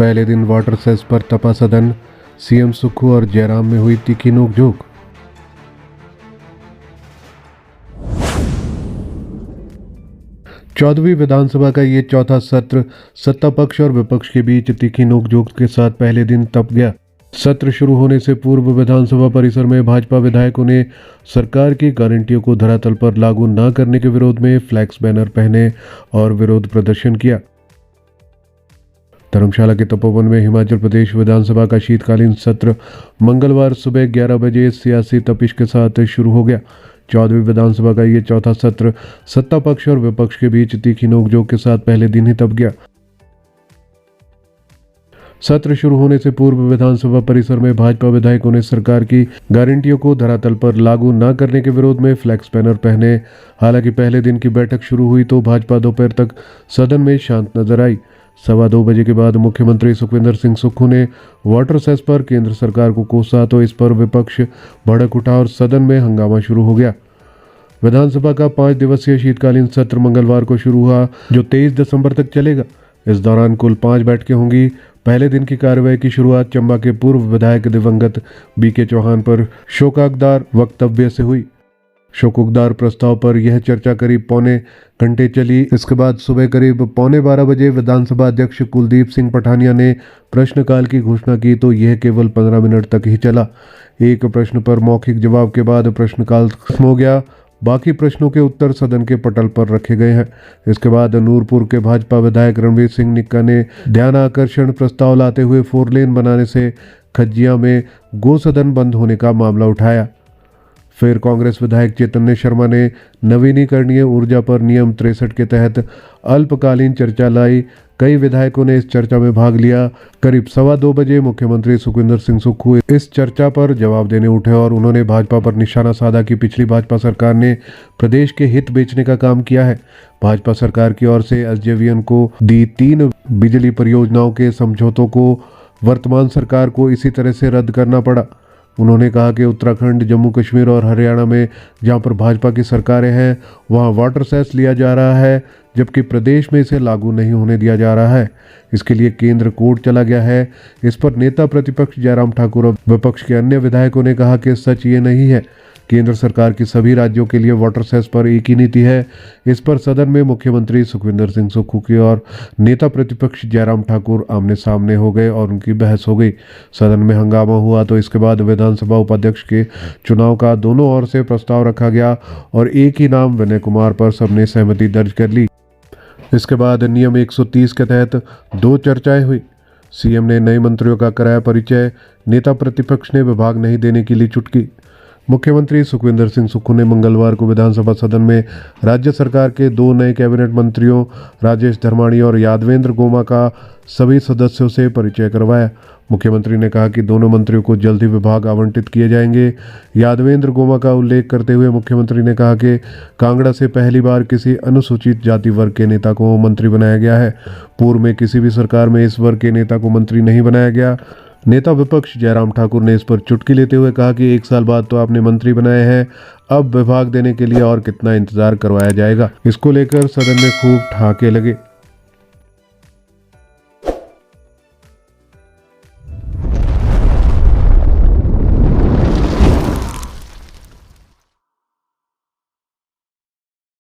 पहले दिन water cess पर तपा सदन, सीएम सुक्खू और जयराम में हुई तीखी नोकझोंक। चौदहवीं विधानसभा का ये चौथा सत्र सत्ता पक्ष और विपक्ष के बीच तीखी नोकझोंक के साथ पहले दिन तप गया। सत्र शुरू होने से पूर्व विधानसभा परिसर में भाजपा विधायकों ने सरकार की गारंटियों को धरातल पर लागू न करने के विरोध में फ्लैक्स बैनर पहने और विरोध प्रदर्शन किया। धर्मशाला के तपोवन में हिमाचल प्रदेश विधानसभा का शीतकालीन सत्र मंगलवार सुबह 11 बजे सियासी तपिश के साथ शुरू हो गया। 14वीं विधानसभा का ये चौथा सत्र सत्ता पक्ष और विपक्ष के बीच तीखी नोकझोंक के साथ पहले दिन ही तप गया। सत्र शुरू होने से पूर्व विधानसभा परिसर में भाजपा विधायकों ने सरकार की गारंटियों को धरातल पर लागू न करने के विरोध में फ्लैक्स बैनर पहने। हालांकि पहले दिन की बैठक शुरू हुई तो भाजपा दोपहर तक सदन में शांत नजर आई। 2:15 बजे के बाद मुख्यमंत्री सुखविंदर सिंह सुक्खू ने वाटर सेस पर केंद्र सरकार को कोसा तो इस पर विपक्ष भड़क उठा और सदन में हंगामा शुरू हो गया। विधानसभा का 5 दिवसीय शीतकालीन सत्र मंगलवार को शुरू हुआ, जो 23 दिसंबर तक चलेगा। इस दौरान कुल 5 बैठकें होंगी। पहले दिन की कार्यवाही की शुरुआत चंबा के पूर्व विधायक दिवंगत बीके चौहान पर शोकाकदार वक्तव्य से हुई। शोकोद्गार प्रस्ताव पर यह चर्चा करीब पौने घंटे चली। इसके बाद सुबह करीब 11:15 बजे विधानसभा अध्यक्ष कुलदीप सिंह पठानिया ने प्रश्नकाल की घोषणा की तो यह केवल 15 मिनट तक ही चला। एक प्रश्न पर मौखिक जवाब के बाद प्रश्नकाल खत्म हो गया। बाकी प्रश्नों के उत्तर सदन के पटल पर रखे गए हैं। इसके बाद नूरपुर के भाजपा विधायक रणवीर सिंह निक्का ने ध्यान आकर्षण प्रस्ताव लाते हुए 4 लेन बनाने से खज्जिया में गो सदन बंद होने का मामला उठाया। फिर कांग्रेस विधायक चैतन्य शर्मा ने नवीनीकरणीय ऊर्जा पर नियम 63 के तहत अल्पकालीन चर्चा लाई। कई विधायकों ने इस चर्चा में भाग लिया। करीब 2:15 बजे मुख्यमंत्री सुखविंदर सिंह सुक्खू इस चर्चा पर जवाब देने उठे और उन्होंने भाजपा पर निशाना साधा कि पिछली भाजपा सरकार ने प्रदेश के हित बेचने का काम किया है। भाजपा सरकार की ओर से एसजेवीएन को दी 3 बिजली परियोजनाओं के समझौतों को वर्तमान सरकार को इसी तरह से रद्द करना पड़ा। उन्होंने कहा कि उत्तराखंड, जम्मू कश्मीर और हरियाणा में जहां पर भाजपा की सरकारें हैं वहां वाटर सेस लिया जा रहा है, जबकि प्रदेश में इसे लागू नहीं होने दिया जा रहा है। इसके लिए केंद्र कोर्ट चला गया है। इस पर नेता प्रतिपक्ष जयराम ठाकुर और विपक्ष के अन्य विधायकों ने कहा कि सच ये नहीं है। केंद्र सरकार की सभी राज्यों के लिए वाटर सेस पर एक ही नीति है। इस पर सदन में मुख्यमंत्री सुखविंदर सिंह सुक्खू की और नेता प्रतिपक्ष जयराम ठाकुर आमने सामने हो गए और उनकी बहस हो गई। सदन में हंगामा हुआ तो इसके बाद विधानसभा उपाध्यक्ष के चुनाव का दोनों ओर से प्रस्ताव रखा गया और एक ही नाम विनय कुमार पर सबने सहमति दर्ज कर ली। इसके बाद नियम 130 के तहत 2 चर्चाएं हुई। सीएम ने नए मंत्रियों का कराया परिचय। नेता प्रतिपक्ष ने विभाग नहीं देने की ली चुटकी। मुख्यमंत्री सुखविंदर सिंह सुक्खू ने मंगलवार को विधानसभा सदन में राज्य सरकार के 2 नए कैबिनेट मंत्रियों राजेश धर्माणी और यादवेंद्र गोमा का सभी सदस्यों से परिचय करवाया। मुख्यमंत्री ने कहा कि दोनों मंत्रियों को जल्द ही विभाग आवंटित किए जाएंगे। यादवेंद्र गोमा का उल्लेख करते हुए मुख्यमंत्री ने कहा कि कांगड़ा से पहली बार किसी अनुसूचित जाति वर्ग के नेता को मंत्री बनाया गया है। पूर्व में किसी भी सरकार में इस वर्ग के नेता को मंत्री नहीं बनाया गया। नेता विपक्ष जयराम ठाकुर ने इस पर चुटकी लेते हुए कहा कि 1 साल बाद तो आपने मंत्री बनाए हैं, अब विभाग देने के लिए और कितना इंतजार करवाया जाएगा। इसको लेकर सदन में खूब ठहाके लगे।